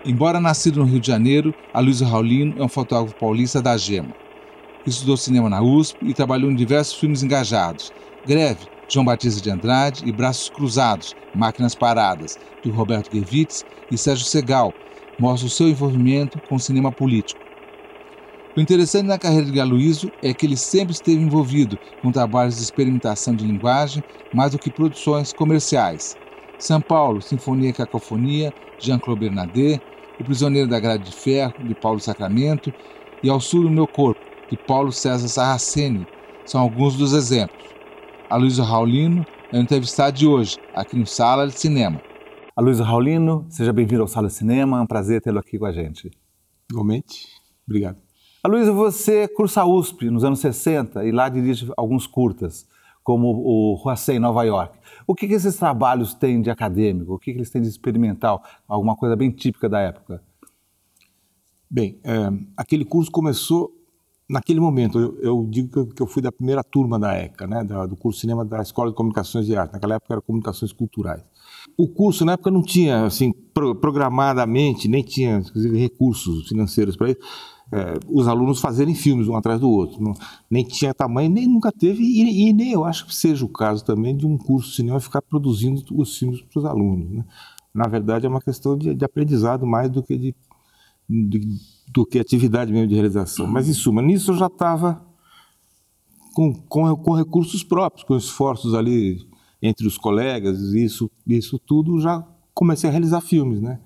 Embora nascido no Rio de Janeiro, Aloysio Raulino é um fotógrafo paulista da Gema. Estudou cinema na USP e trabalhou em diversos filmes engajados. Greve, João Batista de Andrade e Braços Cruzados, Máquinas Paradas, de Roberto Gevitz e Sérgio Segal, mostra o seu envolvimento com o cinema político. O interessante na carreira de Aloysio é que ele sempre esteve envolvido com trabalhos de experimentação de linguagem mais do que produções comerciais. São Paulo, Sinfonia e Cacofonia, Jean-Claude Bernardet, O Prisioneiro da Grade de Ferro, de Paulo Sacramento, e Ao Sul do Meu Corpo, de Paulo César Sarraceni, são alguns dos exemplos. Aloysio Raulino é o entrevistado de hoje, aqui no Sala de Cinema. Aloysio Raulino, seja bem-vindo ao Sala de Cinema, é um prazer tê-lo aqui com a gente. Igualmente, obrigado. Aloysio, você cursa a USP nos anos 60 e lá dirige alguns curtas, como o Roacé em Nova York. O que esses trabalhos têm de acadêmico? O que eles têm de experimental? Alguma coisa bem típica da época? Bem, aquele curso começou naquele momento. Eu digo que eu fui da primeira turma da ECA, né, do curso de cinema da Escola de Comunicações e Arte. Naquela época era Comunicações Culturais. O curso, na época, não tinha, assim, programadamente, nem tinha, inclusive, recursos financeiros para isso. Os alunos fazerem filmes um atrás do outro. Nem tinha tamanho, nem nunca teve, e nem eu acho que seja o caso também de um curso de cinema ficar produzindo os filmes para os alunos, né? Na verdade, é uma questão de aprendizado mais do que atividade mesmo de realização. Mas, em suma, nisso eu já estava com recursos próprios, com esforços ali entre os colegas, isso tudo, já comecei a realizar filmes, né?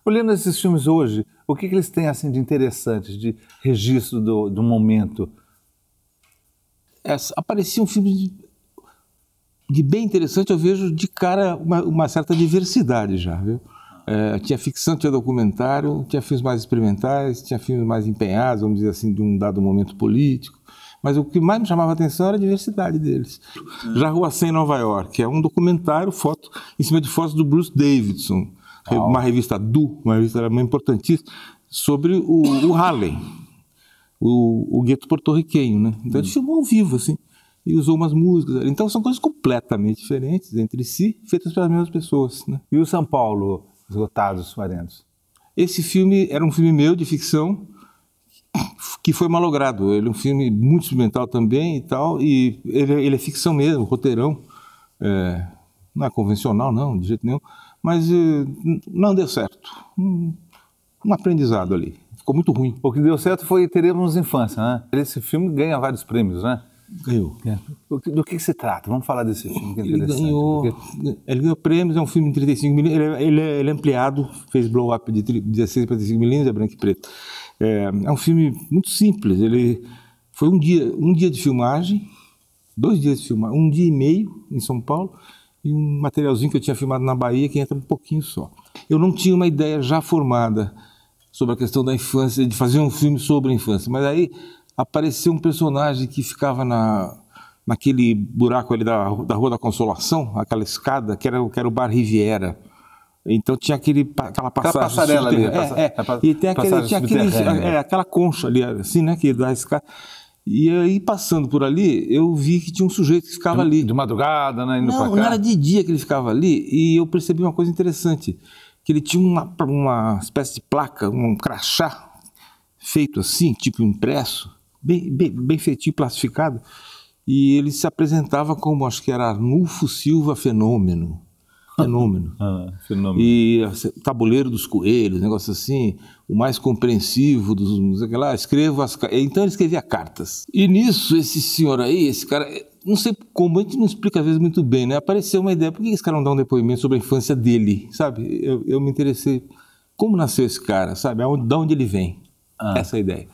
Olhando esses filmes hoje, o que eles têm assim de interessante, de registro do momento? Apareciam filmes de bem interessante, eu vejo de cara uma certa diversidade já, viu? Tinha ficção, tinha documentário, tinha filmes mais experimentais, tinha filmes mais empenhados, vamos dizer assim, de um dado momento político. Mas o que mais me chamava a atenção era a diversidade deles. Já Roacé em Nova York, é um documentário, foto em cima de fotos do Bruce Davidson. Uma revista uma revista importantíssima, sobre o Harlem, o gueto porto-riquenho, né? Então ele filmou ao vivo, assim, e usou umas músicas. Então são coisas completamente diferentes entre si, feitas pelas mesmas pessoas, né? E o São Paulo, Esgotados, Suarentos? Esse filme era um filme meu, de ficção, que foi malogrado. Ele é um filme muito experimental também e tal, e ele é ficção mesmo, roteirão. Não é convencional, não, de jeito nenhum. Mas não deu certo. Um aprendizado ali. Ficou muito ruim. O que deu certo foi Teremos Infância, né? Esse filme ganha vários prêmios, né? Ganhou. Do que se trata? Vamos falar desse filme, que é interessante. Ele ganhou prêmios, é um filme de 35mm, ele é ampliado, fez blow-up de 16 para 35mm, é branco e preto. É um filme muito simples. Ele foi um dia de filmagem, 2 dias de filmagem, 1 dia e meio em São Paulo, e um materialzinho que eu tinha filmado na Bahia, que entra um pouquinho só. Eu não tinha uma ideia já formada sobre a questão da infância, de fazer um filme sobre a infância, mas aí apareceu um personagem que ficava naquele buraco ali da Rua da Consolação, aquela escada, que era o Bar Riviera. Então tinha aquela passarela ali. E tinha aquela concha ali, assim, né, que dá a escada. E aí, passando por ali, eu vi que tinha um sujeito que ficava ali. De madrugada, né? Não era de dia que ele ficava ali, e eu percebi uma coisa interessante, que ele tinha uma espécie de placa, um crachá, feito assim, tipo impresso, bem feitinho, plastificado, e ele se apresentava como, acho que era Arnulfo Silva Fenômeno. Fenômeno. E Tabuleiro dos Coelhos, negócio assim, o mais compreensivo dos, não sei o que lá, então ele escrevia cartas. E nisso, esse senhor aí, esse cara, não sei como, a gente não explica às vezes muito bem, né? Apareceu uma ideia, por que esse cara não dá um depoimento sobre a infância dele, sabe? Eu me interessei, como nasceu esse cara, sabe? De onde ele vem, essa ideia.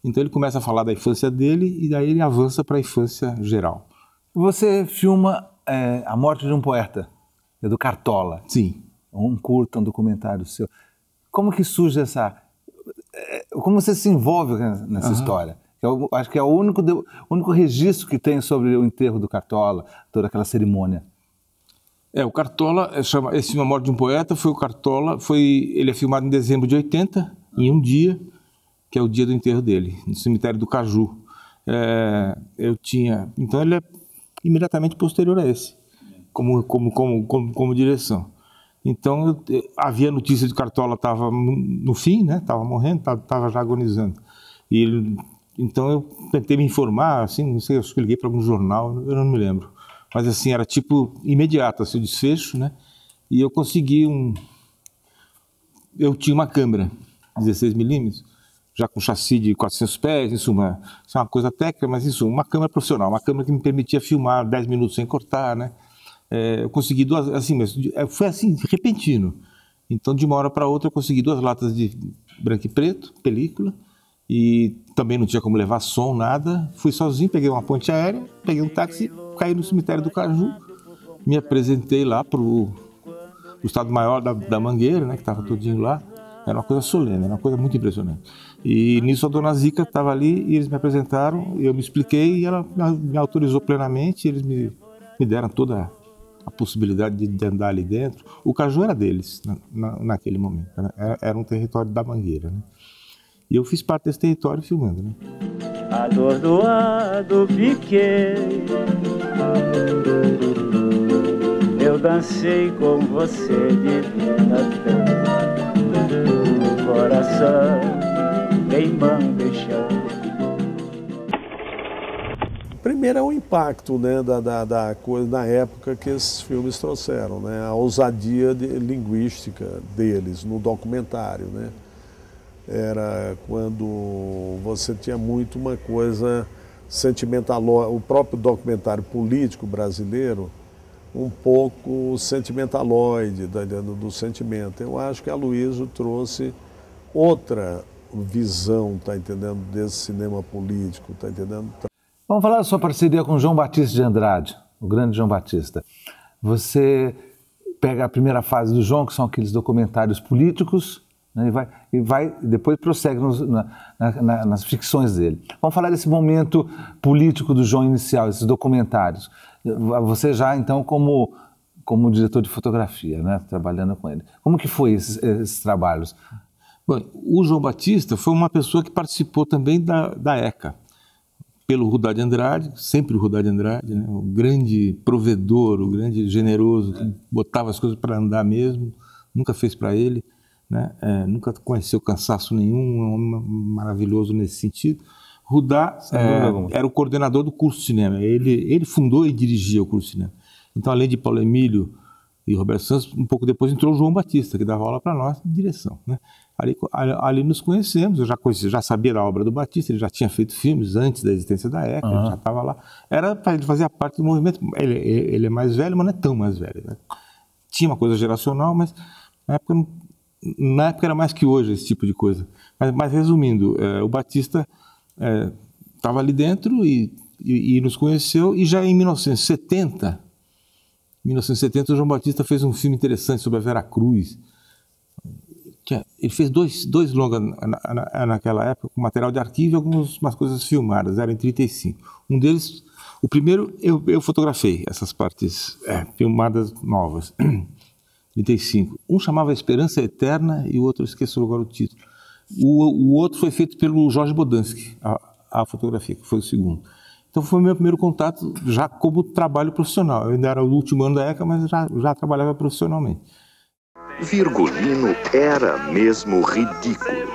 Então ele começa a falar da infância dele e daí ele avança para a infância geral. Você filma A Morte de um Poeta. É do Cartola. Sim. Um curta, um documentário seu. Como que surge como você se envolve nessa história? Eu acho que é o único registro que tem sobre o enterro do Cartola, toda aquela cerimônia. O Cartola, esse filme A Morte de um Poeta, foi o Cartola, ele é filmado em dezembro de 80, em um dia, que é o dia do enterro dele, no cemitério do Caju. Então ele é imediatamente posterior a esse. Como direção. Então, havia notícia de que Cartola estava no fim, né? Estava morrendo, estava já agonizando. Então, eu tentei me informar, assim, não sei, acho que liguei para algum jornal, eu não me lembro. Mas, assim, era tipo imediato, assim, o desfecho, né? E eu consegui eu tinha uma câmera 16mm, já com chassi de 400 pés, em suma, isso é uma coisa técnica, mas isso, uma câmera profissional, uma câmera que me permitia filmar 10 minutos sem cortar, né? Eu consegui duas, assim, mas foi assim, repentino. Então, de uma hora para outra, eu consegui 2 latas de branco e preto, película, e também não tinha como levar som, nada. Fui sozinho, peguei uma ponte aérea, peguei um táxi, caí no cemitério do Caju, me apresentei lá para o Estado-Maior da Mangueira, né, que estava todinho lá. Era uma coisa solene, era uma coisa muito impressionante. E nisso a dona Zica estava ali e eles me apresentaram, eu me expliquei e ela me autorizou plenamente, eles me deram toda a possibilidade de andar ali dentro. O Caju era deles naquele momento, né? Era um território da Mangueira, né? E eu fiz parte desse território filmando, né? Atordoado fiquei, eu dancei com você divina fé, o coração queimando e chão. Primeiro é o impacto, né, da coisa na época que esses filmes trouxeram, né, a ousadia linguística deles no documentário, né. Era quando você tinha muito uma coisa sentimental, o próprio documentário político brasileiro, um pouco sentimentaloide, do sentimento. Eu acho que a Aloysio trouxe outra visão, tá entendendo, desse cinema político, tá entendendo? Vamos falar da sua parceria com João Batista de Andrade, o grande João Batista. Você pega a primeira fase do João, que são aqueles documentários políticos, né, e depois prossegue nas ficções dele. Vamos falar desse momento político do João inicial, esses documentários. Você já, então, como diretor de fotografia, né, trabalhando com ele. Como que foi esses trabalhos? Bom, o João Batista foi uma pessoa que participou também da ECA, pelo Rudá de Andrade, sempre o Rudá de Andrade, né, o grande provedor, o grande generoso, que botava as coisas para andar mesmo, nunca fez para ele, né, nunca conheceu cansaço nenhum, um homem maravilhoso nesse sentido. Rudá era o coordenador do curso de cinema, ele fundou e dirigia o curso de cinema. Então, além de Paulo Emílio e Roberto Santos, um pouco depois entrou o João Batista, que dava aula para nós de direção, né? Ali nos conhecemos, eu já sabia da obra do Batista, ele já tinha feito filmes antes da existência da ECA, ele já estava lá. Ele fazia parte do movimento, ele é mais velho, mas não é tão mais velho, né? Tinha uma coisa geracional, mas na época era mais que hoje esse tipo de coisa. Mas resumindo, o Batista estava ali dentro e nos conheceu, e já em 1970, o João Batista fez um filme interessante sobre a Vera Cruz. Ele fez dois longas naquela época, com material de arquivo e algumas coisas filmadas, era em 35. Um deles, o primeiro, eu fotografei essas partes filmadas novas, 35. Um chamava Esperança Eterna e o outro, eu esqueci agora o título. O outro foi feito pelo Jorge Bodansky, a fotografia, que foi o segundo. Então foi o meu primeiro contato já como trabalho profissional. Eu ainda era o último ano da ECA, mas já trabalhava profissionalmente. Virgulino era mesmo ridículo.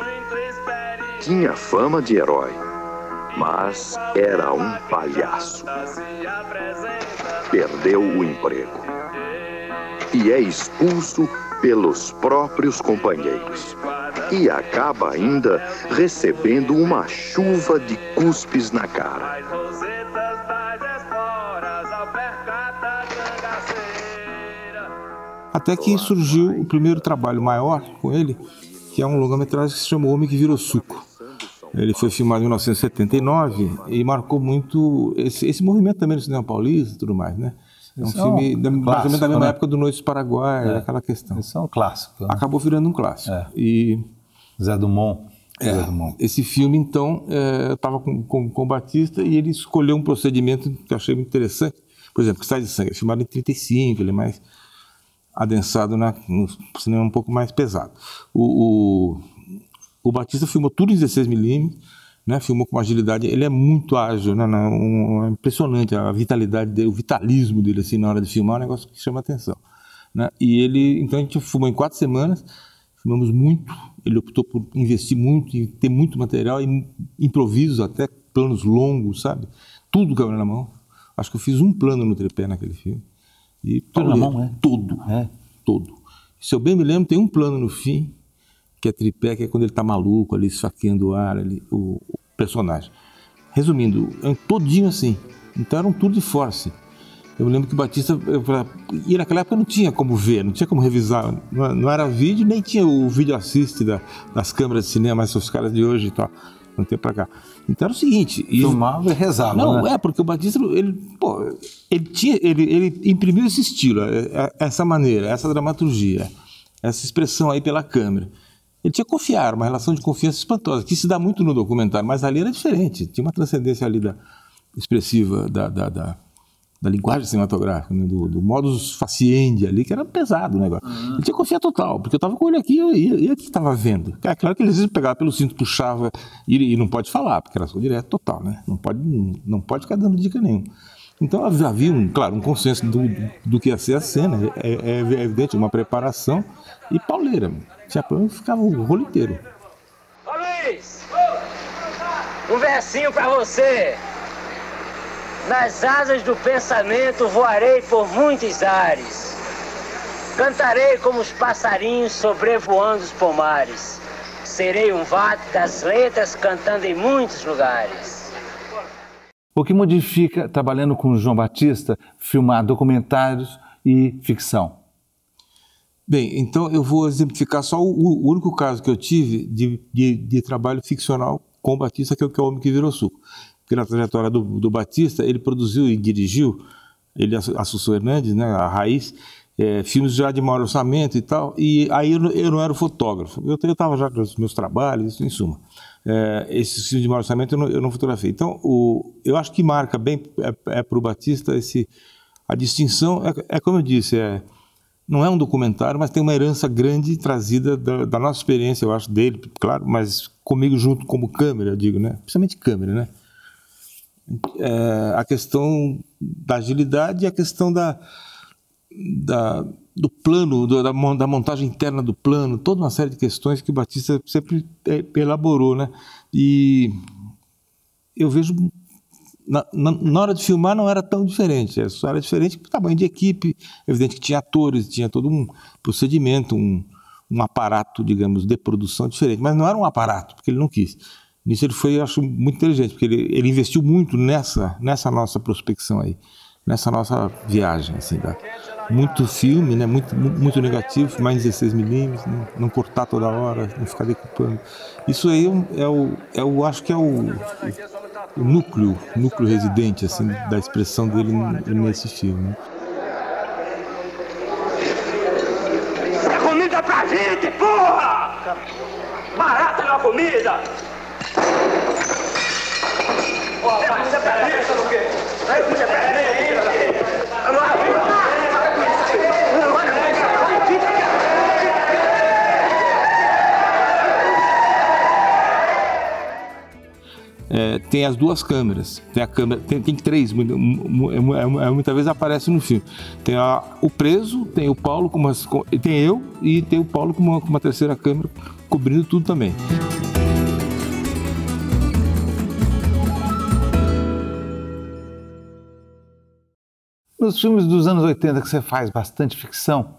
Tinha fama de herói, mas era um palhaço. Perdeu o emprego e é expulso pelos próprios companheiros. E acaba ainda recebendo uma chuva de cuspes na cara. Até que surgiu o primeiro trabalho maior com ele, que é um longa-metragem que se chama O Homem que Virou Suco. Ele foi filmado em 1979 e marcou muito esse movimento também no cinema paulista e tudo mais, né? É um filme mais ou menos da mesma época do Noites do Paraguai, aquela questão. Isso é um clássico. Né? Acabou virando um clássico. E Zé Dumont. Esse filme, então, eu estava com o Batista e ele escolheu um procedimento que eu achei muito interessante. Por exemplo, Cristais de Sangue, é filmado em 35, ele é mais adensado no cinema um pouco mais pesado. O Batista filmou tudo em 16mm, né, filmou com uma agilidade, ele é muito ágil, né, é impressionante a vitalidade dele, o vitalismo dele assim, na hora de filmar, é um negócio que chama atenção. né? E então a gente filmou em 4 semanas, filmamos muito, ele optou por investir muito, em ter muito material, e improvisos até, planos longos, sabe? Tudo câmera na mão. Acho que eu fiz um plano no tripé naquele filme. E tudo na mão, né? Todo. Todo. Se eu bem me lembro, tem um plano no fim, que é tripé, que é quando ele está maluco, ali, esfaqueando o ar, ali, o personagem. Resumindo, é todinho assim. Então era um tour de force. Eu me lembro que o Batista, e naquela época não tinha como ver, não tinha como revisar, não era vídeo, nem tinha o vídeo assist das câmeras de cinema mais sofisticadas de hoje e tal, não tem pra cá. Então era o seguinte... Filmava e rezava, não, né? Porque o Batista, ele imprimiu esse estilo, essa maneira, essa dramaturgia, essa expressão aí pela câmera. Ele tinha confiar, uma relação de confiança espantosa, que se dá muito no documentário, mas ali era diferente, tinha uma transcendência ali expressiva da linguagem cinematográfica, né? do modus faciendi ali, que era pesado o negócio. Ele tinha confiança total, porque eu estava com ele aqui e eu que estava vendo. É claro que ele às vezes pegava pelo cinto, puxava e não pode falar, porque era só direto total, né? Não pode ficar dando dica nenhuma. Então havia, um consenso do que ia ser a cena, é evidente, uma preparação e pauleira. Tinha plano e ficava o rolo inteiro. Ô Luiz, um versinho pra você. Nas asas do pensamento voarei por muitos ares. Cantarei como os passarinhos sobrevoando os pomares. Serei um vate das letras cantando em muitos lugares. O que modifica, trabalhando com o João Batista, filmar documentários e ficção? Bem, então eu vou exemplificar só o único caso que eu tive de trabalho ficcional com o Batista, que é o Homem que Virou Suco. Porque na trajetória do Batista, ele produziu e dirigiu, ele a Sussu Hernandes, né, a Raiz, filmes já de maior orçamento e tal, e aí eu não era o fotógrafo, eu estava já com os meus trabalhos, isso em suma. Esses filmes de maior orçamento eu não fotografei. Então, eu acho que marca bem para o Batista a distinção, como eu disse, não é um documentário, mas tem uma herança grande trazida da nossa experiência, eu acho, dele, claro, mas comigo junto como câmera, eu digo, né? Principalmente câmera, né? A questão da agilidade e a questão do plano, da montagem interna do plano, toda uma série de questões que o Batista sempre elaborou, né? E eu vejo, na hora de filmar não era tão diferente, só era diferente pelo tamanho de equipe, evidente que tinha atores, tinha todo um procedimento, um aparato, digamos, de produção diferente, mas não era um aparato, porque ele não quis. Nisso ele foi, eu acho, muito inteligente, porque ele investiu muito nessa nossa prospecção aí, nessa nossa viagem, assim, muito filme, né, muito negativo, filmar em 16mm, não cortar toda hora, não ficar decupando. Isso aí eu acho que é o núcleo residente, assim, da expressão dele nesse filme. Né? É comida pra gente, porra! Barata na comida! Tem as duas câmeras, tem a câmera, tem 3, muitas vezes aparece no filme. Tem o preso, tem o Paulo, tem eu e tem o Paulo com uma terceira câmera cobrindo tudo também. Nos filmes dos anos 80 que você faz bastante ficção,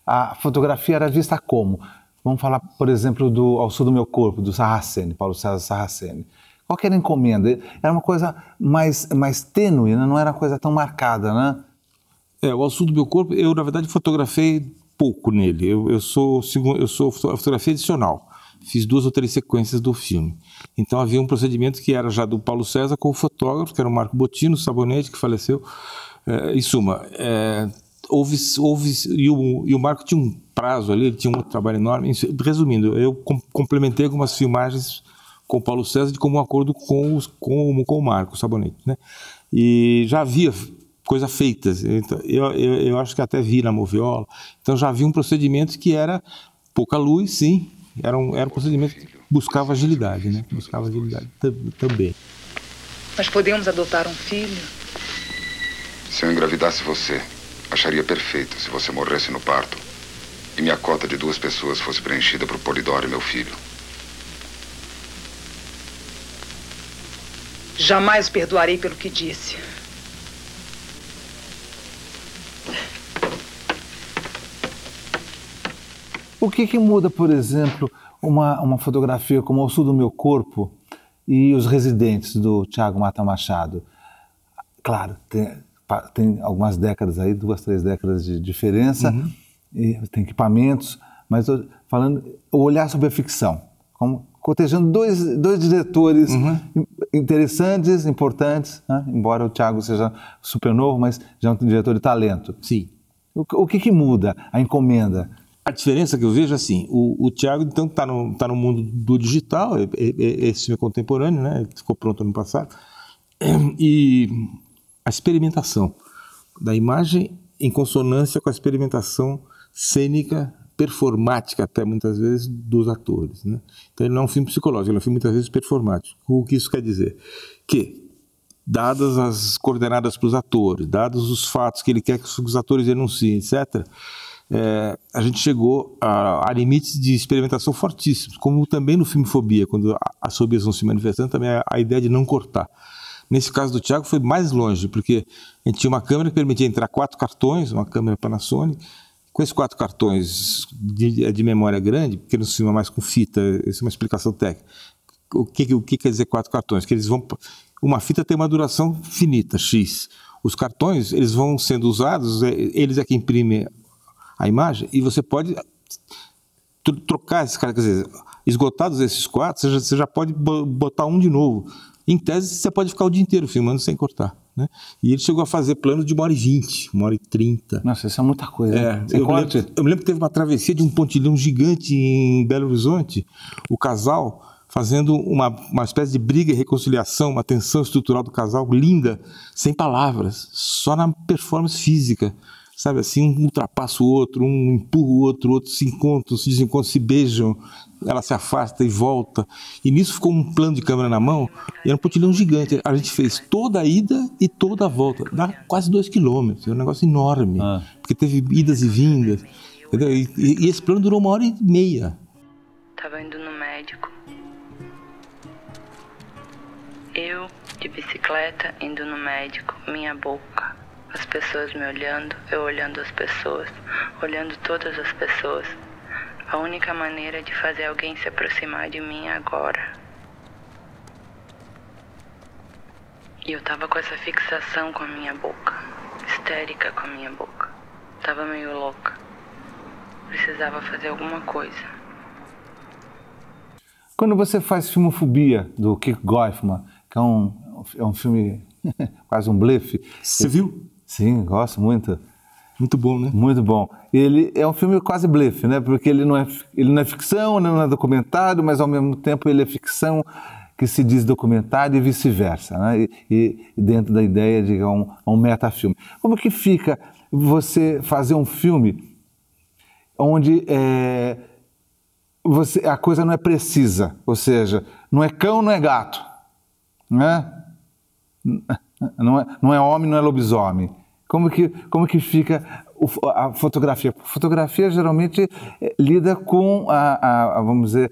a fotografia era vista como? Vamos falar, por exemplo, do Ao Sul do Meu Corpo, do Sarraceni, Paulo César Sarraceni. Qual que era a encomenda? Era uma coisa mais tênue, né? Não era uma coisa tão marcada, né? O Ao Sul do Meu Corpo, eu na verdade fotografei pouco nele. Eu sou fotografia adicional. Fiz 2 ou 3 sequências do filme. Então havia um procedimento que era já do Paulo César com o fotógrafo, que era o Marco Bottino, Sabonete, que faleceu. Em suma, e o Marco tinha um prazo ali, ele tinha um trabalho enorme. Resumindo, eu complementei algumas filmagens com o Paulo César de comum acordo com o Marco Sabonete, né? E já havia coisas feitas, então, eu acho que até vi na Moviola, então já havia um procedimento que era pouca luz, sim, era um procedimento que buscava agilidade, né? Buscava agilidade também. Nós podemos adotar um filho? Se eu engravidasse você, Acharia perfeito se você morresse no parto e minha cota de 2 pessoas fosse preenchida por Polidoro e meu filho. Jamais perdoarei pelo que disse. O que muda, por exemplo, uma fotografia como O Sul do Meu Corpo e Os Residentes, do Thiago Mata Machado? Claro, tem algumas décadas aí, 2, 3 décadas de diferença, e tem equipamentos, mas falando, o olhar sobre a ficção, cotejando dois diretores interessantes, importantes, né? Embora o Thiago seja super novo, mas já é um diretor de talento. Sim. O que muda a encomenda? A diferença que eu vejo, assim, o Thiago, então, está no mundo do digital, esse filme é contemporâneo, né? Ele ficou pronto ano passado, e a experimentação da imagem em consonância com a experimentação cênica, performática até muitas vezes, dos atores, né? Então ele não é um filme psicológico, ele é um filme muitas vezes performático. O que isso quer dizer? Que, dadas as coordenadas para os atores, dados os fatos que ele quer que os atores denunciem, etc., a gente chegou a limites de experimentação fortíssimos, como também no filme Fobia, quando as fobias vão se manifestando, também a ideia de não cortar. Nesse caso do Thiago foi mais longe, porque a gente tinha uma câmera que permitia entrar 4 cartões, uma câmera Panasonic. Com esses 4 cartões de memória grande, porque não se filma mais com fita, essa é uma explicação técnica. O que quer dizer 4 cartões? Que uma fita tem uma duração finita, X. Os cartões, eles vão sendo usados, eles é que imprimem a imagem, e você pode trocar esses caras, quer dizer, esgotados esses 4, você já pode botar um de novo. Em tese, você pode ficar o dia inteiro filmando sem cortar, né? E ele chegou a fazer planos de 1h20, 1h30. Nossa, isso é muita coisa. Eu me lembro que teve uma travessia de um pontilhão gigante em Belo Horizonte, o casal fazendo uma espécie de briga e reconciliação, uma tensão estrutural do casal linda, sem palavras, só na performance física. Sabe assim, um ultrapassa o outro, um empurra o outro se encontra, se desencontra, se beijam, ela se afasta e volta. E nisso ficou um plano de câmera na mão, e era um pontilhão gigante. A gente fez toda a ida e toda a volta, dá quase 2 quilômetros, é um negócio enorme, porque teve idas e vindas, entendeu? E esse plano durou 1h30. Tava indo no médico. Eu, de bicicleta, indo no médico, minha boca. As pessoas me olhando, eu olhando as pessoas, olhando todas as pessoas. A única maneira de fazer alguém se aproximar de mim agora. E eu tava com essa fixação com a minha boca, histérica com a minha boca. Tava meio louca. Precisava fazer alguma coisa. Quando você faz Filmofobia, do Kiko Goifman, que é um filme quase um blefe. Você viu? Sim, gosto muito. Muito bom, né? Muito bom. Ele é um filme quase blefe, né? Porque ele não é ficção, não é documentário, mas ao mesmo tempo ele é ficção que se diz documentário e vice-versa, né? E dentro da ideia de um metafilme. Como que fica você fazer um filme onde a coisa não é precisa, ou seja, não é cão, não é gato, né? Não é homem, não é lobisomem. Como que fica a fotografia? A fotografia geralmente lida com vamos dizer,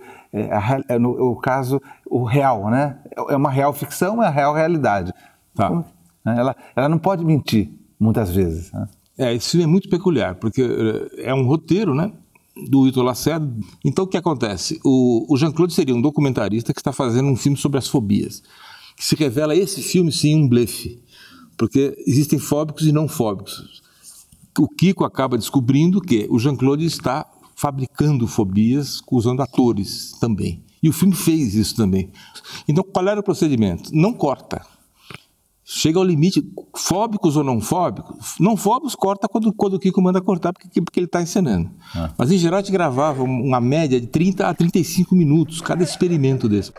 no caso, o real, né? É uma real ficção, é a real realidade. Tá. Ela não pode mentir, muitas vezes, né? Esse filme é muito peculiar, porque é um roteiro, né, do Ito Lacerda. Então o que acontece? O Jean-Claude seria um documentarista que está fazendo um filme sobre as fobias. Que se revela esse filme, sim, um blefe. Porque existem fóbicos e não fóbicos. O Kiko acaba descobrindo que o Jean-Claude está fabricando fobias usando atores também. E o filme fez isso também. Então, qual era o procedimento? Não corta. Chega ao limite, fóbicos ou não fóbicos. Não fóbicos corta quando o Kiko manda cortar, porque ele está encenando. Mas, em geral, a gente gravava uma média de 30 a 35 minutos, cada experimento desse.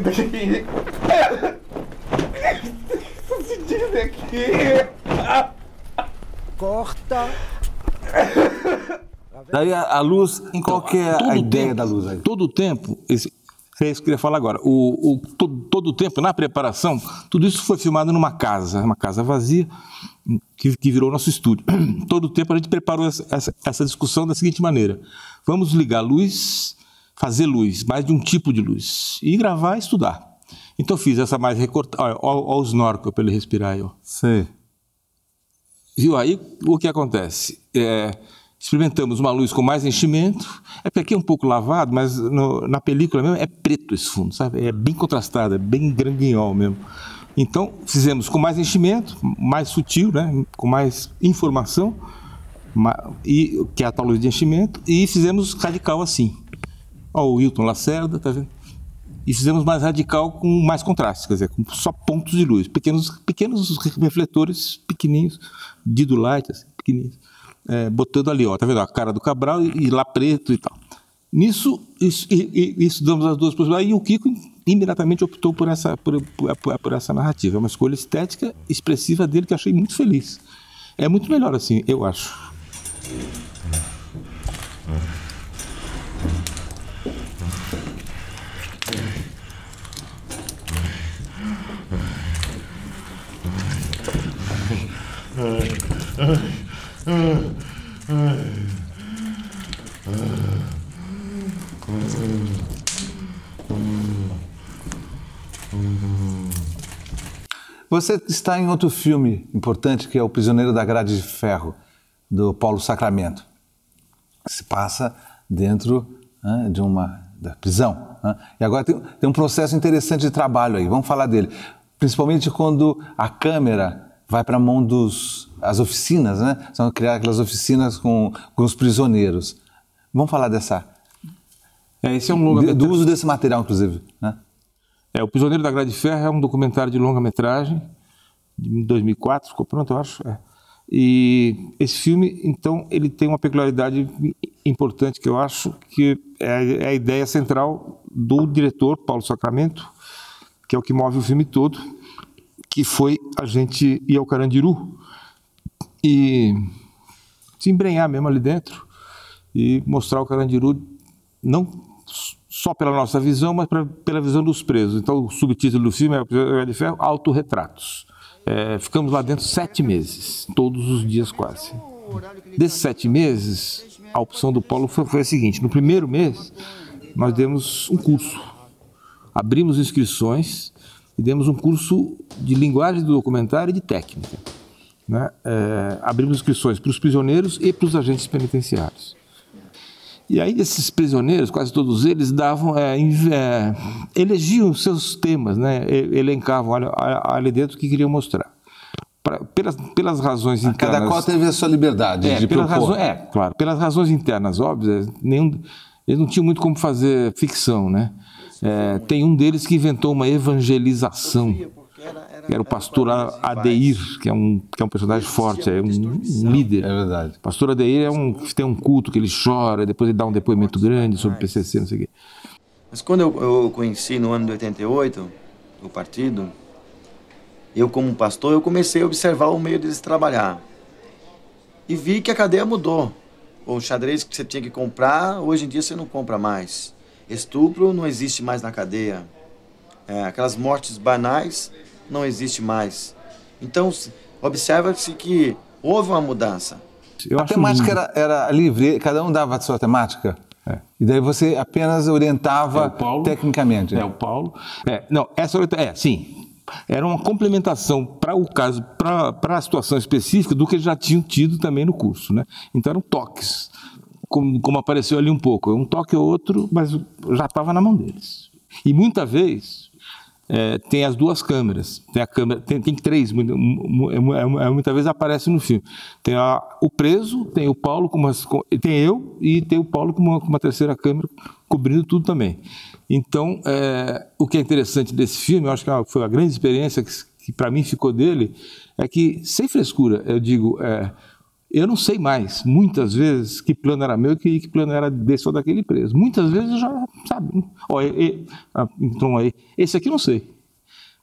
Deixa aqui. Se diz aqui. Corta. Daí a luz, então, qual que é a ideia da luz aí? Todo o tempo, é isso que eu queria falar agora, todo o tempo, na preparação, tudo isso foi filmado numa casa vazia, que virou nosso estúdio. Todo o tempo a gente preparou essa discussão da seguinte maneira: vamos ligar luz, fazer luz, mais de um tipo de luz, e gravar e estudar. Então eu fiz essa mais recortada, olha o snorkel para ele respirar aí, ó. Sim. Viu aí o que acontece? Experimentamos uma luz com mais enchimento, porque aqui é um pouco lavado, mas na película mesmo é preto esse fundo, sabe? É bem contrastado, é bem granguinhol mesmo. Então, fizemos com mais enchimento, mais sutil, né? Com mais informação, que é a tal luz de enchimento, e fizemos radical assim. Olha o Wilton Lacerda, tá vendo? E fizemos mais radical com mais contraste, quer dizer, com só pontos de luz, pequenos refletores pequenininhos, Dido Light, assim, pequenininhos. Botando ali, ó, tá vendo? A cara do Cabral e lá preto e tal. Nisso, isso damos as duas possibilidades, e o Kiko imediatamente optou por essa narrativa. É uma escolha estética expressiva dele que eu achei muito feliz. É muito melhor assim, eu acho. Você está em outro filme importante, que é O Prisioneiro da Grade de Ferro, do Paulo Sacramento, que se passa dentro da prisão. E agora tem um processo interessante de trabalho aí, vamos falar dele. Principalmente quando a câmera vai para a mão das oficinas, né? São criar aquelas oficinas com os prisioneiros. Vamos falar esse é um longa-metragem. Do uso desse material, inclusive, né? O Prisioneiro da Grade de Ferro é um documentário de longa-metragem, de 2004, ficou pronto, eu acho. E esse filme, então, ele tem uma peculiaridade importante que eu acho que é a ideia central do diretor, Paulo Sacramento, que é o que move o filme todo, que foi a gente ir ao Carandiru e se embrenhar mesmo ali dentro e mostrar o Carandiru não só pela nossa visão, mas pela visão dos presos. Então o subtítulo do filme é O Prisioneiro da Grade de Ferro, Autorretratos. Ficamos lá dentro 7 meses, todos os dias quase. Desses 7 meses, a opção do Paulo foi a seguinte: no primeiro mês nós demos um curso, abrimos inscrições e demos um curso de linguagem do documentário e de técnica, né? Abrimos inscrições para os prisioneiros e para os agentes penitenciários. E aí esses prisioneiros, quase todos eles, elegiam seus temas, né? Elencavam ali dentro o que queriam mostrar. Pelas razões internas... Cada qual teve a sua liberdade de propor. Claro, pelas razões internas óbvias, eles não tinham muito como fazer ficção, né? Tem um deles que inventou uma evangelização, que era o pastor Adeir, que é um personagem forte, é um líder. É verdade. O pastor Adeir tem um culto que ele chora, depois ele dá um depoimento grande sobre o PCC, não sei o quê. Mas quando eu conheci no ano de 88 o partido, eu como pastor, eu comecei a observar o meio deles trabalhar. E vi que a cadeia mudou. O xadrez que você tinha que comprar, hoje em dia você não compra mais. Estupro não existe mais na cadeia. Aquelas mortes banais não existe mais. Então, observa-se que houve uma mudança. A temática era livre, cada um dava a sua temática? E daí você apenas orientava tecnicamente? O Paulo. Não, sim. Era uma complementação para o caso, para a situação específica do que eles já tinham tido também no curso, né? Então eram toques, como apareceu ali um pouco, um toque ou outro, mas já estava na mão deles. E muita vez tem as duas câmeras, tem a câmera, tem 3, muitas vezes aparece no filme. Tem o preso, tem o Paulo, tem eu e tem o Paulo com uma terceira câmera cobrindo tudo também. Então, o que é interessante desse filme, eu acho que foi a grande experiência que para mim ficou dele, é que, sem frescura, eu digo, eu não sei mais, muitas vezes, que plano era meu e que plano era desse ou daquele preso. Muitas vezes eu já, sabe, então aí, esse aqui eu não sei.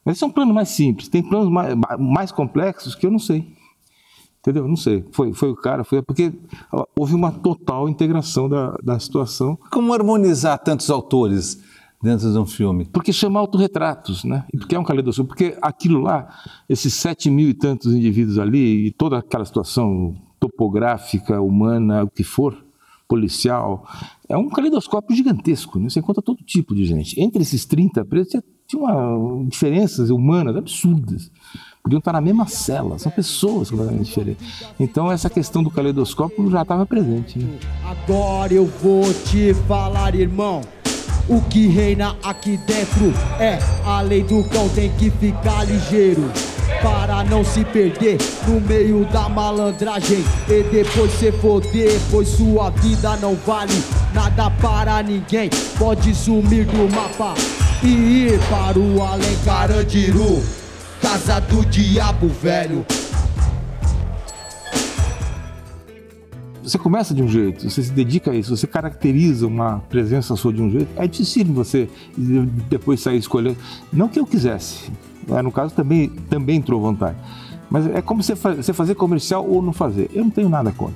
Mas esse é um plano mais simples, tem planos mais complexos que eu não sei. Entendeu? Não sei. Foi o cara, foi porque houve uma total integração da situação. Como harmonizar tantos autores dentro de um filme? Porque chama autorretratos, né? E porque é um caleidoscópio. Porque aquilo lá, esses 7.000 e tantos indivíduos ali, e toda aquela situação topográfica, humana, o que for, policial, é um caleidoscópio gigantesco, né? Você encontra todo tipo de gente. Entre esses 30 presos, tinha diferenças humanas absurdas. Podiam estar na mesma cela, são pessoas completamente diferentes. Então essa questão do caleidoscópio já estava presente, né? Agora eu vou te falar, irmão. O que reina aqui dentro é a lei do cão, tem que ficar ligeiro para não se perder no meio da malandragem e depois se foder, pois sua vida não vale nada para ninguém. Pode sumir do mapa e ir para o além. Carandiru, casa do diabo velho. Você começa de um jeito, você se dedica a isso, você caracteriza uma presença sua de um jeito, é difícil você depois sair escolhendo. Não que eu quisesse, no caso também entrou vontade, mas é como você fazer comercial ou não fazer. Eu não tenho nada contra.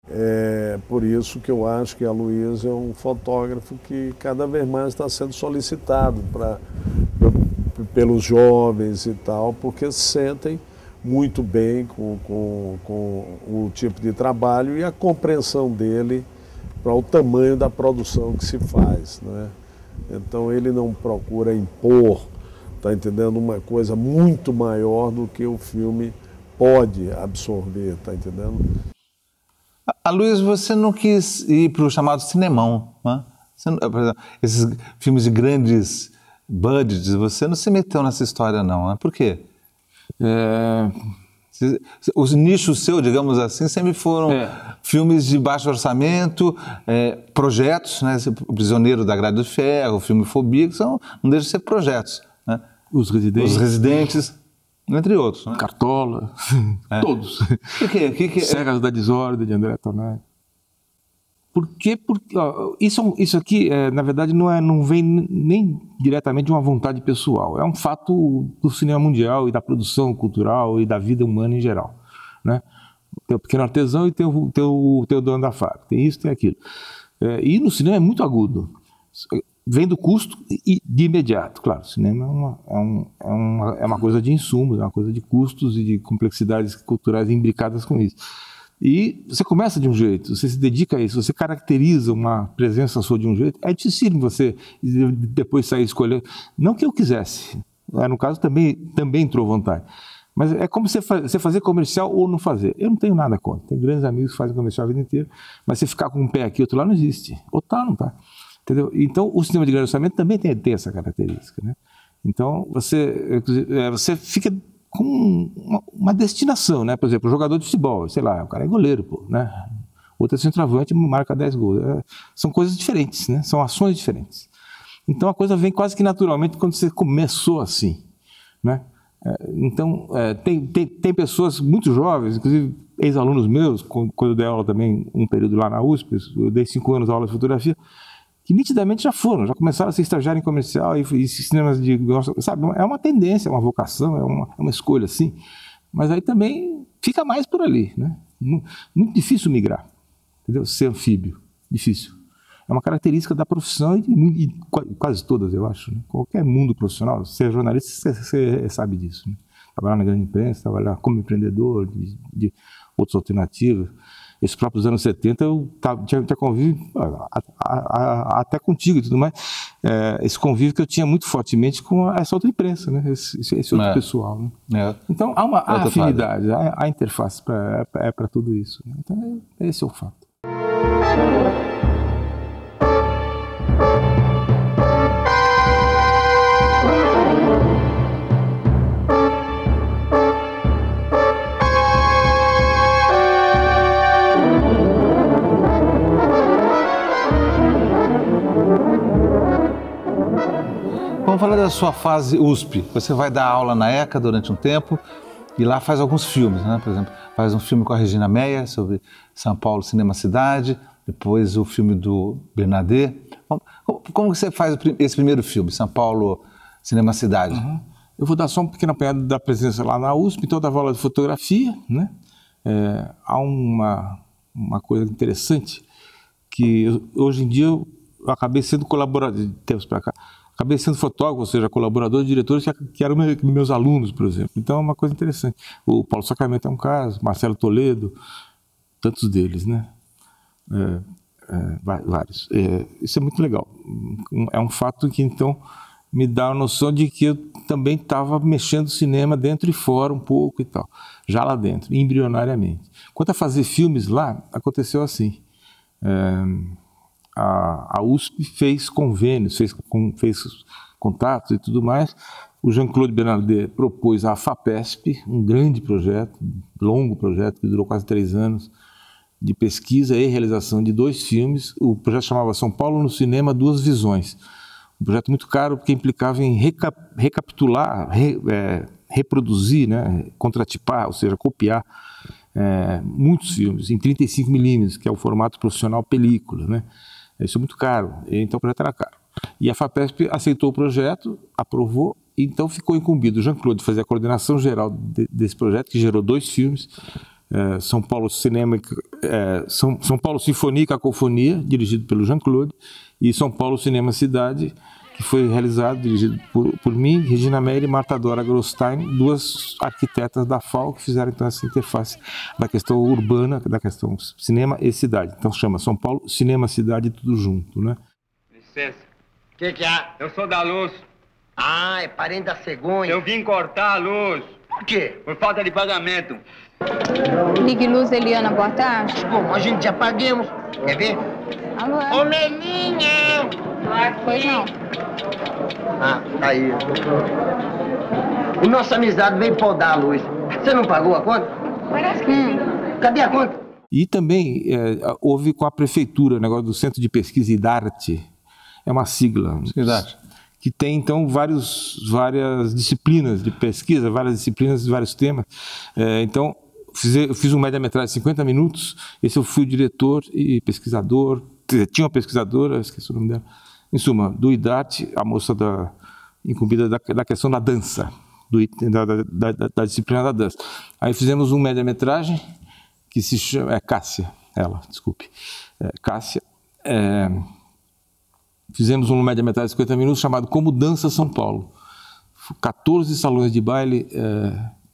É por isso que eu acho que a Luiz é um fotógrafo que cada vez mais está sendo solicitado pelos jovens e tal, porque se sentem muito bem com o tipo de trabalho e a compreensão dele para o tamanho da produção que se faz, né? Então ele não procura impor, tá entendendo, uma coisa muito maior do que o filme pode absorver, tá entendendo? A Luiz, você não quis ir para o chamado cinemão, né? Por exemplo, esses filmes de grandes budgets, você não se meteu nessa história não, né? Por quê? Os nichos seus, digamos assim, sempre foram filmes de baixo orçamento, projetos, né? O Prisioneiro da Grade do Ferro, o filme Fobia, que não deixam de ser projetos, né? Os Residentes, entre outros, né? Cartola, todos. Que Cegas da Desordem, de André Tonelli. Por quê? Porque isso aqui, na verdade, não vem nem diretamente de uma vontade pessoal. É um fato do cinema mundial e da produção cultural e da vida humana em geral, né? Tem o pequeno artesão e tem o dono da fábrica. Tem isso, tem aquilo. E no cinema é muito agudo. Vem do custo e de imediato. Claro, o cinema é uma coisa de insumos, é uma coisa de custos e de complexidades culturais imbricadas com isso. E você começa de um jeito, você se dedica a isso, você caracteriza uma presença sua de um jeito, é difícil você depois sair escolhendo. Não que eu quisesse, no caso também entrou vontade, mas é como você fazer comercial ou não fazer. Eu não tenho nada contra, tem grandes amigos que fazem comercial a vida inteira, mas você ficar com um pé aqui, outro lá, não existe. Ou tá ou não tá. Entendeu? Então o cinema de grande orçamento também tem essa característica, né? Então você fica com uma destinação, né? Por exemplo, o jogador de futebol, sei lá, o cara é goleiro, pô, né? Outro é centroavante, marca 10 gols. São coisas diferentes, né? São ações diferentes. Então a coisa vem quase que naturalmente quando você começou assim, né? Então tem pessoas muito jovens, inclusive ex-alunos meus, quando eu dei aula também um período lá na USP, eu dei 5 anos de aula de fotografia, que nitidamente já começaram a ser estagiário em comercial e cinemas de... Sabe, é uma tendência, é uma vocação, é uma escolha, sim. Mas aí também fica mais por ali, né? Muito difícil migrar, entendeu? Ser anfíbio, difícil. É uma característica da profissão e quase todas, eu acho, né? Qualquer mundo profissional, ser jornalista, você sabe disso, né? Trabalhar na grande imprensa, trabalhar como empreendedor, de outras alternativas. Esses próprios anos 70 eu tinha convívio, até contigo e tudo mais, esse convívio que eu tinha muito fortemente com essa outra imprensa, né? Esse outro pessoal, né? Então há uma afinidade, a interface para tudo isso, né? Então esse é o fato. Vamos falar da sua fase USP. Você vai dar aula na ECA durante um tempo e lá faz alguns filmes, né? Por exemplo, faz um filme com a Regina Meyer sobre São Paulo, Cinema Cidade, depois o filme do Bernardet. Como você faz esse primeiro filme, São Paulo, Cinema Cidade? Eu vou dar só um pequeno apanhado da presença lá na USP, então eu dava aula de fotografia, né? Há uma coisa interessante, que hoje em dia eu acabei sendo colaborador, de tempos para cá, acabei sendo fotógrafo, ou seja, colaborador de diretores que eram meus alunos, por exemplo. Então é uma coisa interessante. O Paulo Sacramento é um caso, Marcelo Toledo, tantos deles, né? Vários. Isso é muito legal. É um fato que, então, me dá a noção de que eu também estava mexendo cinema dentro e fora um pouco e tal, já lá dentro, embrionariamente. Quanto a fazer filmes lá, aconteceu assim. A USP fez convênios, fez contatos e tudo mais. O Jean-Claude Bernardet propôs a FAPESP, um grande projeto, longo projeto, que durou quase 3 anos, de pesquisa e realização de 2 filmes. O projeto chamava São Paulo no Cinema, Duas Visões. Um projeto muito caro, porque implicava em recapitular, reproduzir, né, contratipar, ou seja, copiar muitos filmes em 35mm, que é o formato profissional película, né? Isso é muito caro, então o projeto era caro. E a FAPESP aceitou o projeto, aprovou, então ficou incumbido o Jean-Claude de fazer a coordenação geral desse projeto, que gerou 2 filmes, São Paulo Cinema, São Paulo Sinfonia e Cacofonia, dirigido pelo Jean-Claude, e São Paulo Cinema Cidade, que foi realizado, dirigido por mim, Regina Meire e Marta Dora Grosstein, 2 arquitetas da FAO, que fizeram então essa interface da questão urbana, da questão cinema e cidade. Então chama São Paulo Cinema Cidade, tudo junto, né? Licença. O que há? Eu sou da luz. Ah, é parente da cegonha. Eu vim cortar a luz. Por quê? Por falta de pagamento. Ligue Luz, Eliana, boa tarde. Bom, a gente já paguemos. Quer ver? Alô? Ô, Melinha! Pois não. Ah, tá aí. O nossa amizade veio podar a luz. Você não pagou a conta? Parece que Cadê a conta? E também houve com a prefeitura o negócio do Centro de Pesquisa IDARTE, é uma sigla, que tem então várias disciplinas de pesquisa, várias disciplinas, vários temas. Então eu fiz um média-metragem de 50 minutos, esse eu fui o diretor e pesquisador, tinha uma pesquisadora, esqueci o nome dela, em suma, do IDARTE, a moça incumbida da questão da dança, da disciplina da dança. Aí fizemos um média-metragem que se chama... Cássia, desculpe. Cássia. Fizemos um média-metragem de 50 minutos chamado Como Dança São Paulo. 14 salões de baile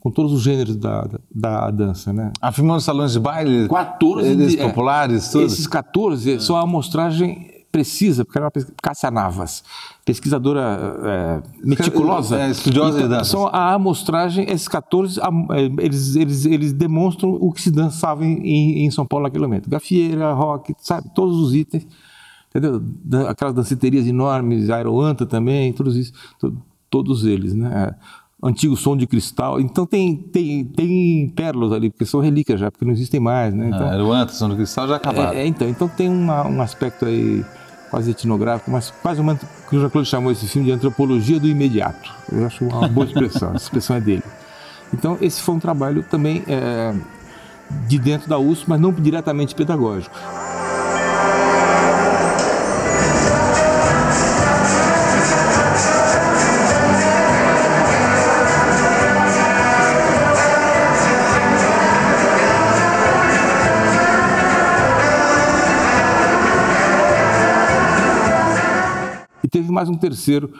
com todos os gêneros da dança, né? Filmando salões de baile? 14 eles populares, todos? Esses 14 são a amostragem precisa, porque era uma Cássia Navas, pesquisadora meticulosa, estudiosa de dança. São a amostragem, esses 14, eles demonstram o que se dançava em São Paulo naquele momento. Gafieira, rock, sabe, todos os itens, entendeu? Aquelas danceterias enormes, aeroanta também, todos eles, né? Antigo Som de Cristal, então tem pérolas ali, porque são relíquias já, porque não existem mais, né? Então, aeroanta, Som de Cristal já acabaram. Então tem um aspecto aí quase etnográfico, mas quase que o Jean-Claude chamou esse filme de antropologia do imediato. Eu acho uma boa expressão, essa expressão é dele. Então esse foi um trabalho também de dentro da USP, mas não diretamente pedagógico. Teve mais um terceiro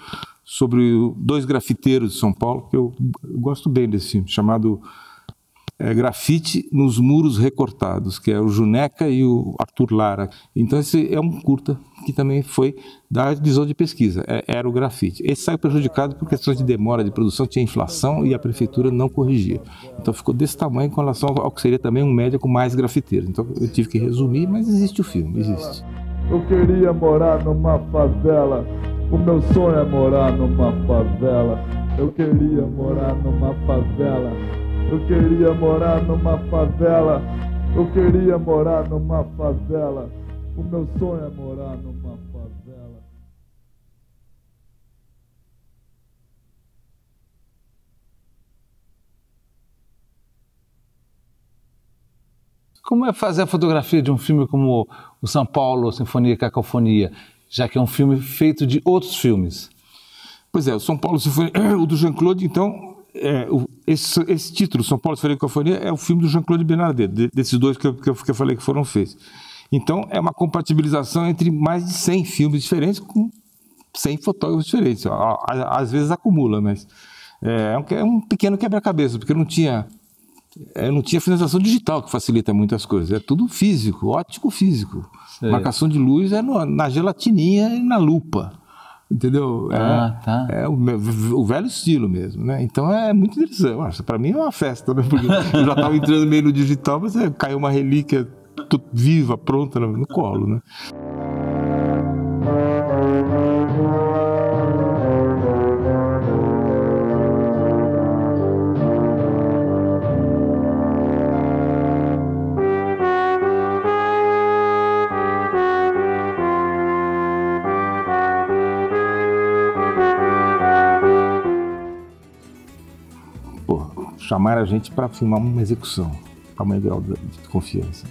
sobre 2 grafiteiros de São Paulo, que eu gosto bem desse filme, chamado Grafite nos Muros Recortados, que é o Juneca e o Arthur Lara. Então esse é um curta que também foi da divisão de pesquisa, era o grafite. Esse saiu prejudicado por questões de demora de produção, tinha inflação e a prefeitura não corrigia. Então ficou desse tamanho com relação ao que seria também um média com mais grafiteiros. Então eu tive que resumir, mas existe o filme, existe. Eu queria morar numa favela, o meu sonho é morar numa favela. Eu queria morar numa favela, eu queria morar numa favela. Eu queria morar numa favela, o meu sonho é morar numa favela. Como é fazer a fotografia de um filme como o São Paulo, Sinfonia e Cacofonia, já que é um filme feito de outros filmes? Pois é, o São Paulo Sinfonia, o do Jean-Claude, então, esse título, São Paulo Sinfonia e Cacofonia, é o filme do Jean-Claude Bernardet, desses dois que eu falei que foram feitos. Então, é uma compatibilização entre mais de 100 filmes diferentes com 100 fotógrafos diferentes. Às vezes acumula, mas é um pequeno quebra-cabeça, porque eu não tinha finalização digital, que facilita muitas coisas. É tudo físico, óptico físico. Sei. Marcação de luz é na gelatininha e na lupa. Entendeu? Tá. É o velho estilo mesmo, né? Então é muito interessante. Para mim é uma festa, né? Porque eu já estava entrando meio no digital, mas caiu uma relíquia viva, pronta no colo, né? Chamar a gente para filmar uma execução, para uma ideal de confiança.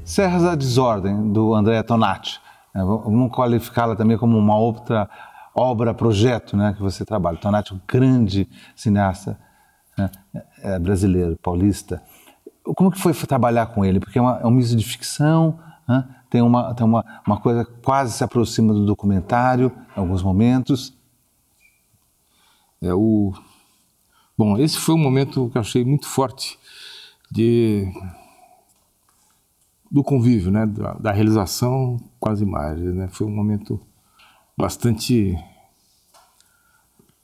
Serras da Desordem, do Andrea Tonati. Vamos qualificá-la também como uma outra obra-projeto, né, que você trabalha. Tonati é um grande cineasta, né, brasileiro, paulista. Como que foi trabalhar com ele? Porque é um misto de ficção, né, tem uma coisa que quase se aproxima do documentário, em alguns momentos. Bom, esse foi um momento que eu achei muito forte do convívio, né, da realização com as imagens, né? Foi um momento bastante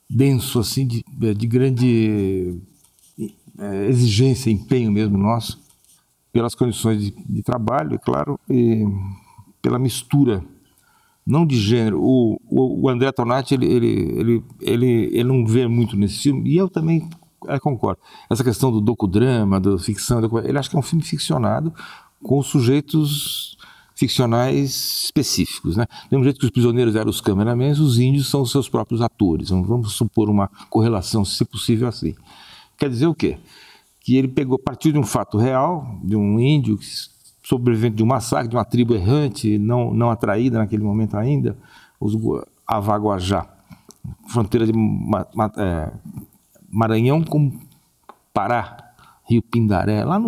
denso, assim, de grande exigência, empenho mesmo nosso, pelas condições de trabalho, é claro, e pela mistura, não de gênero. O Andrea Tonati, ele não vê muito nesse filme, e eu também concordo. Essa questão do docudrama, da ficção, ele acha que é um filme ficcionado, com sujeitos ficcionais específicos, né? Do mesmo jeito que os prisioneiros eram os cameramans, os índios são os seus próprios atores. Vamos supor uma correlação, se possível, assim. Quer dizer o quê? Que ele partiu de um fato real, de um índio sobrevivente de um massacre, de uma tribo errante, não atraída naquele momento ainda, os Avaguajá, fronteira de Maranhão com Pará, Rio Pindaré, lá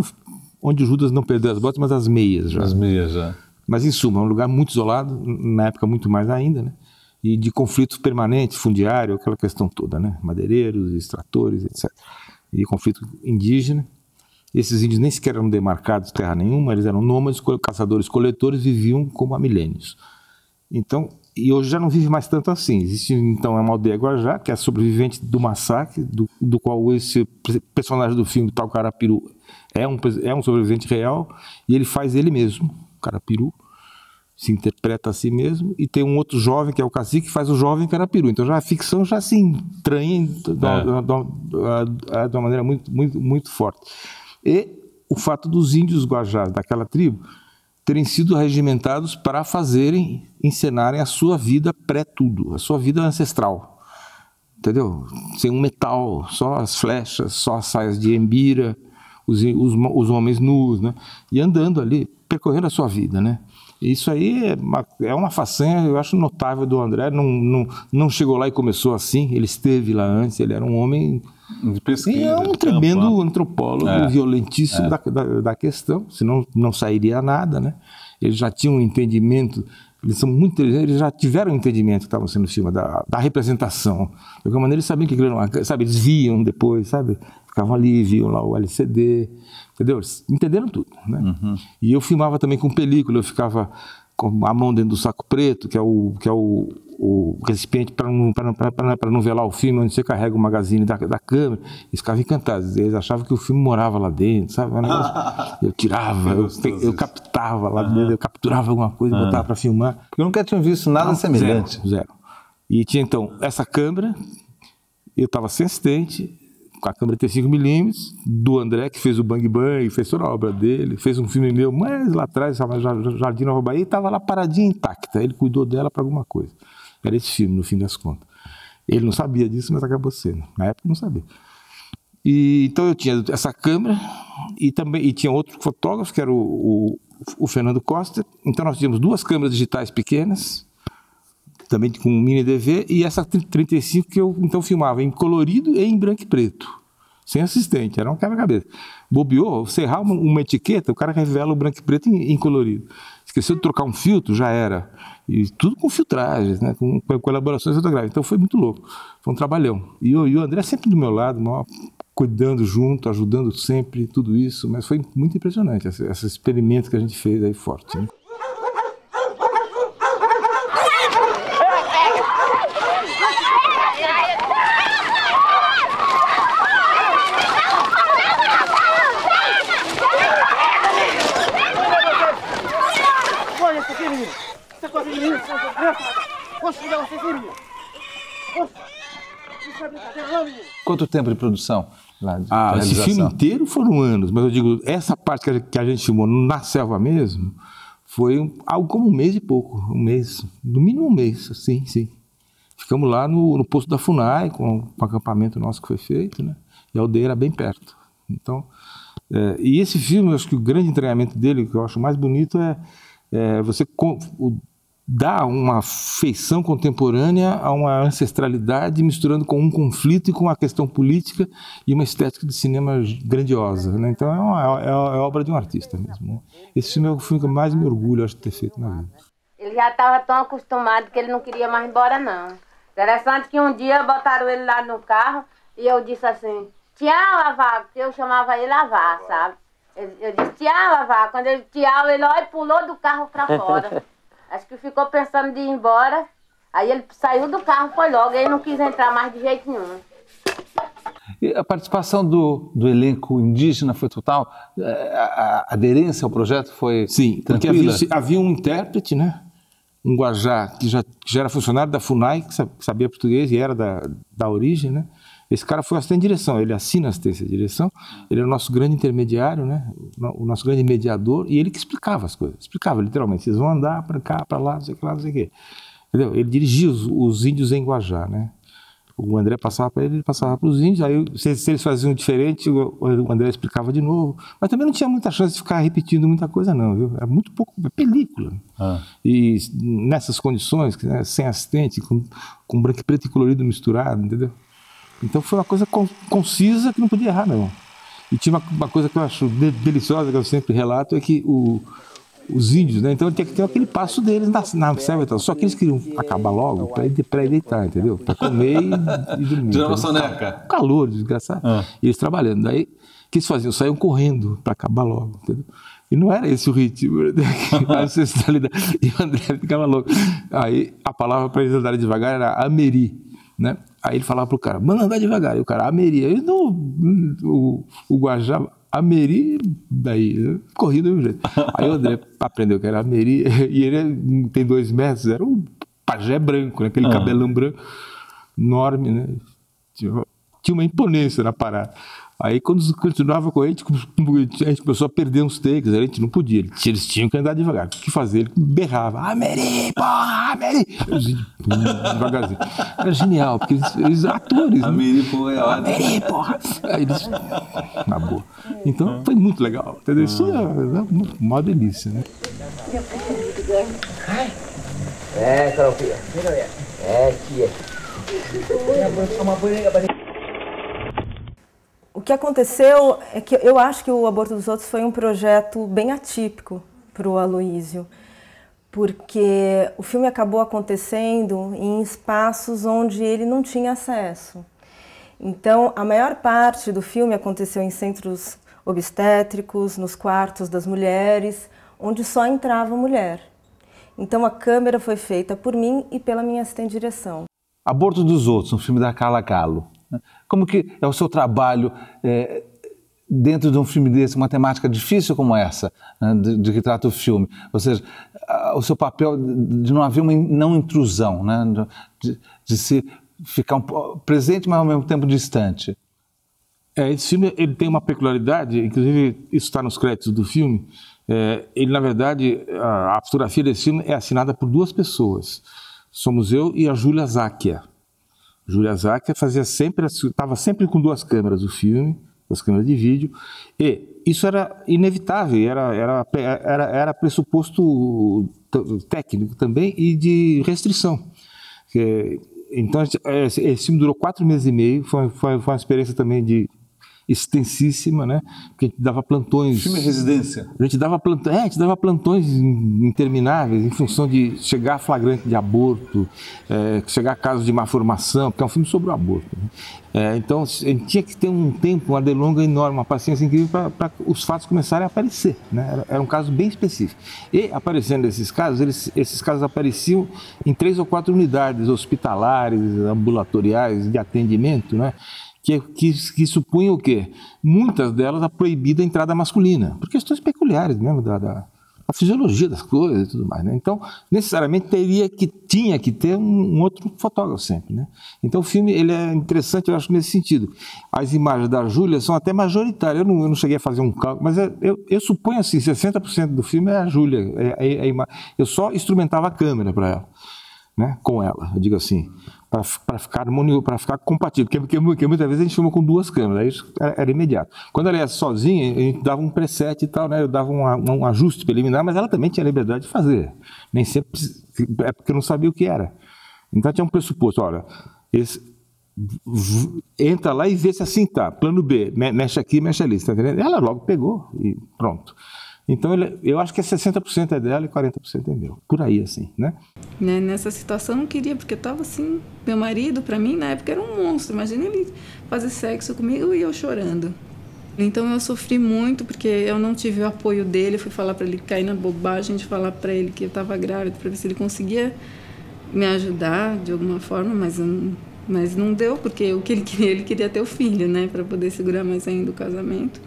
onde o Judas não perdeu as botas, mas as meias já. As meias já. Mas, em suma, é um lugar muito isolado, na época muito mais ainda, né? E de conflito permanente, fundiário, aquela questão toda, né? Madeireiros, extratores, etc. E conflito indígena. Esses índios nem sequer eram demarcados terra nenhuma, eles eram nômades, caçadores-coletores, viviam como há milênios. Então, e hoje já não vive mais tanto assim. Existe, então, uma aldeia Guajá, que é a sobrevivente do massacre, do qual esse personagem do filme, tal Carapiru, é um sobrevivente real, e ele faz ele mesmo, Carapiru, se interpreta a si mesmo, e tem um outro jovem, que é o cacique, que faz o jovem Carapiru. Então já a ficção já se entranha de uma maneira muito, muito, muito forte. E o fato dos índios Guajás daquela tribo terem sido regimentados para encenarem a sua vida pré-tudo, a sua vida ancestral. Entendeu? Sem um metal, só as flechas, só as saias de embira, os homens nus, né? E andando ali, percorrendo a sua vida, né? Isso aí é uma façanha, eu acho, notável do André. Não chegou lá e começou assim, ele esteve lá antes, ele era um homem de pesquisa, e é um tremendo antropólogo, violentíssimo da questão, senão não sairia nada, né? Eles já tinham um entendimento, eles são muito inteligentes, eles já tiveram um entendimento que estavam sendo filme da representação. De qualquer maneira, eles sabiam que aquilo era sabe, eles viam depois, sabe? Ficavam ali, viam lá o LCD, entendeu? Eles entenderam tudo, né? Uhum. E eu filmava também com película, eu ficava com a mão dentro do saco preto, que é o o recipiente para não velar o filme, onde você carrega o magazine da câmera. Eles ficavam encantados, eles achavam que o filme morava lá dentro, sabe? Eu tirava, eu captava lá dentro, eu capturava alguma coisa e botava para filmar. Porque eu nunca tinha visto nada semelhante. Zero. E tinha então essa câmera, eu estava sem assistente, com a câmera 35mm, do André, que fez o Bang Bang, fez toda a obra dele, fez um filme meu, mas lá atrás, Jardim Nova Bahia, e estava lá paradinha intacta, ele cuidou dela para alguma coisa. Era esse filme, no fim das contas. Ele não sabia disso, mas acabou sendo. Na época, não sabia. E, então eu tinha essa câmera, e tinha outro fotógrafo, que era o Fernando Costa. Então nós tínhamos 2 câmeras digitais pequenas, também com mini DV, e essa 35 que eu então filmava em colorido e em branco e preto, sem assistente, era um quebra-cabeça. Bobeou, você errar uma etiqueta, o cara revela o branco e preto em colorido. Esqueceu de trocar um filtro, já era. E tudo com filtragens, né? com elaborações fotográficas. Então foi muito louco, foi um trabalhão. E o André sempre do meu lado, cuidando junto, ajudando sempre, tudo isso, mas foi muito impressionante esse experimento que a gente fez aí forte, né? Quanto tempo de produção lá? Esse filme inteiro foram anos, mas eu digo, essa parte que a gente filmou na selva mesmo, foi algo como um mês e pouco, no mínimo um mês, sim. Ficamos lá no posto da FUNAI, com o acampamento nosso que foi feito, né? E a aldeia era bem perto. Então, e esse filme, eu acho que o grande entregamento dele, que eu acho mais bonito, é você dá uma feição contemporânea a uma ancestralidade, misturando com um conflito e com uma questão política e uma estética de cinema grandiosa, né? Então é obra de um artista mesmo, né? Esse filme é o filme que eu mais me orgulho, acho, de ter feito na vida. Ele já estava tão acostumado que ele não queria mais ir embora, não. Interessante que um dia botaram ele lá no carro e eu disse assim, tchau, Avá, porque eu chamava ele Avá, sabe? Eu disse, tchau, Avá. Quando ele tchau, ele olha e pulou do carro para fora. Acho que ficou pensando de ir embora. Aí ele saiu do carro, foi logo. Aí não quis entrar mais de jeito nenhum. E a participação do elenco indígena foi total? A aderência ao projeto foi tranquila? Porque havia um intérprete, né? Um guajá que já era funcionário da FUNAI, que sabia português e era da origem, né? Esse cara foi assistente de direção, ele assina assistência de direção, ele era o nosso grande intermediário, né? O nosso grande mediador, e ele que explicava as coisas, explicava literalmente, vocês vão andar para cá, para lá, não sei o que lá, não sei o que. Entendeu? Ele dirigia os índios em Guajá, né? O André passava para ele passava para os índios, aí se eles faziam diferente, o André explicava de novo, mas também não tinha muita chance de ficar repetindo muita coisa não, viu? Era muito pouco, película. E nessas condições, né, sem assistente, com branco e preto e colorido misturado, entendeu? Então foi uma coisa concisa que não podia errar, não. E tinha uma coisa que eu acho deliciosa, que eu sempre relato, é que os índios, né? Então tinha que ter aquele passo deles na selva e tal. Só que eles queriam acabar logo para ir deitar, entendeu? Para comer e dormir. Tirar uma soneca. Calor, desgraçado. E eles trabalhando. Daí, o que eles faziam? Saíam correndo para acabar logo, entendeu? E não era esse o ritmo, a ancestralidade. E o André ficava louco. Aí a palavra para eles andarem devagar era ameri, né? Aí ele falava pro cara, manda andar devagar. E o cara, ameri. Aí o Guajá, ameri, daí, corrida do mesmo jeito. Aí o André aprendeu que era ameri, e ele tem 2 metros, era um pajé branco, né? Aquele cabelão branco, enorme, né? Tinha uma imponência na parada. Aí quando continuava com a gente começou a perder uns takes, a gente não podia, eles tinham que andar devagar. O que fazer? Ele berrava, Ameri, porra, Ameri! Devagarzinho. Era genial, porque eles atores. Ameri, porra, Ameri, porra! Aí eles, na boa. Então foi muito legal, entendeu? Isso é uma delícia, né? Carolzinha. Tia. O que aconteceu é que eu acho que o Aborto dos Outros foi um projeto bem atípico para o Aloísio, porque o filme acabou acontecendo em espaços onde ele não tinha acesso. Então, a maior parte do filme aconteceu em centros obstétricos, nos quartos das mulheres, onde só entrava mulher. Então a câmera foi feita por mim e pela minha assistente de direção. Aborto dos Outros, um filme da Carla Kahlo. Como que é o seu trabalho dentro de um filme desse, uma temática difícil como essa, né, de que trata o filme? Ou seja, o seu papel de não haver uma não intrusão, né, de se ficar presente, mas ao mesmo tempo distante. Esse filme ele tem uma peculiaridade, inclusive isso está nos créditos do filme. Ele, na verdade, a fotografia desse filme é assinada por 2 pessoas. Somos eu e a Júlia Zacchia. Júlia Zacchia estava sempre com 2 câmeras o filme, 2 câmeras de vídeo, e isso era inevitável, era pressuposto técnico também e de restrição. Então, esse filme durou 4 meses e meio, foi uma experiência também extensíssima, né? Porque a gente dava plantões. Filme residência. A gente dava plantões intermináveis em função de chegar a flagrante de aborto, chegar a casos de má formação, porque é um filme sobre o aborto. Né? Então a gente tinha que ter um tempo, uma delonga enorme, uma paciência incrível para os fatos começarem a aparecer. Né? Era um caso bem específico. E aparecendo esses casos, esses casos apareciam em 3 ou 4 unidades hospitalares, ambulatoriais, de atendimento, né? Que supunham o quê? Muitas delas a proibida entrada masculina, por questões peculiares mesmo da fisiologia das coisas e tudo mais, né? Então, necessariamente tinha que ter um outro fotógrafo sempre, né? Então o filme ele é interessante, eu acho, nesse sentido. As imagens da Júlia são até majoritárias, eu não cheguei a fazer um cálculo, mas eu suponho assim, 60% do filme é a Júlia, eu só instrumentava a câmera para ela, né? Com ela, eu digo assim, para ficar harmonioso, para ficar compatível, porque muitas vezes a gente filma com 2 câmeras, aí isso era imediato. Quando ela ia sozinha, a gente dava um preset e tal, né? Eu dava um ajuste preliminar, mas ela também tinha a liberdade de fazer, nem sempre, é porque eu não sabia o que era. Então tinha um pressuposto, olha, entra lá e vê se assim tá, plano B, mexe aqui, mexe ali, tá entendendo? Ela logo pegou e pronto. Então, eu acho que 60% é dela e 40% é meu. Por aí, assim, né? Nessa situação, eu não queria, porque eu tava assim... Meu marido, pra mim, na época, era um monstro. Imagina ele fazer sexo comigo e eu chorando. Então, eu sofri muito, porque eu não tive o apoio dele. Eu fui falar pra ele, cair na bobagem de falar pra ele que eu tava grávida, pra ver se ele conseguia me ajudar de alguma forma, mas não deu, porque o que ele queria ter o filho, né? Pra poder segurar mais ainda o casamento.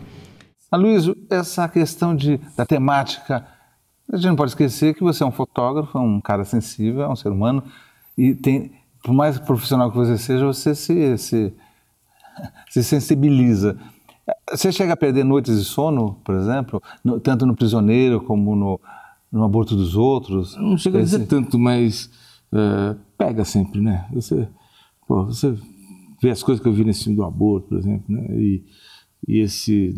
Aloysio, essa questão da temática, a gente não pode esquecer que você é um fotógrafo, é um cara sensível, é um ser humano, e por mais profissional que você seja, você se sensibiliza. Você chega a perder noites de sono, por exemplo, tanto no Prisioneiro como no Aborto dos Outros? Não chega a dizer tanto, mas pega sempre, né? Você vê as coisas que eu vi nesse filme do aborto, por exemplo, né? E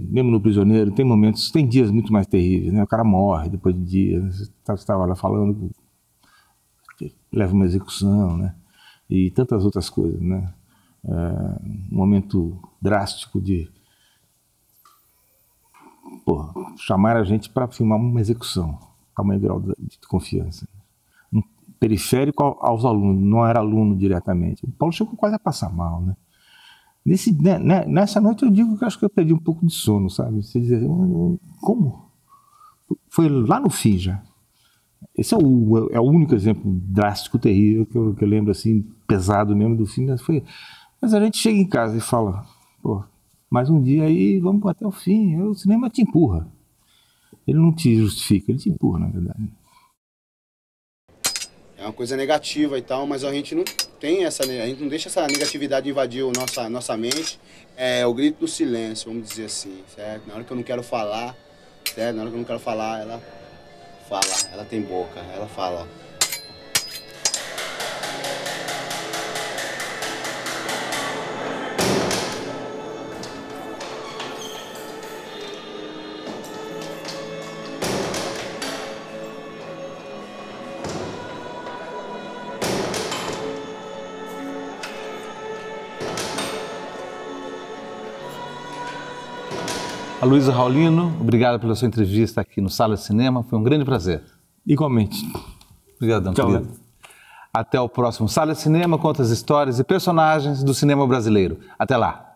mesmo no Prisioneiro, tem dias muito mais terríveis, né? O cara morre depois de dias, você estava lá falando que leva uma execução, né? E tantas outras coisas, né? Um momento drástico de chamar a gente para filmar uma execução, com maior grau de confiança. Um periférico aos alunos, não era aluno diretamente. O Paulo chegou quase a passar mal, né? Nessa noite eu digo que acho que eu perdi um pouco de sono, sabe? Você dizer, como? Foi lá no fim já. Esse é o único exemplo drástico, terrível, que eu lembro assim, pesado mesmo do filme. Mas a gente chega em casa e fala, mais um dia aí, vamos até o fim. O cinema te empurra. Ele não te justifica, ele te empurra, na verdade. É uma coisa negativa e tal, mas a gente não tem a gente não deixa essa negatividade invadir nossa mente. É o grito do silêncio, vamos dizer assim, certo? Na hora que eu não quero falar, certo? Na hora que eu não quero falar, ela fala, ela tem boca, ela fala. Aloysio Raulino, obrigado pela sua entrevista aqui no Sala de Cinema, foi um grande prazer. Igualmente. Obrigadão, querido. Até o próximo Sala de Cinema com outras histórias e personagens do cinema brasileiro. Até lá.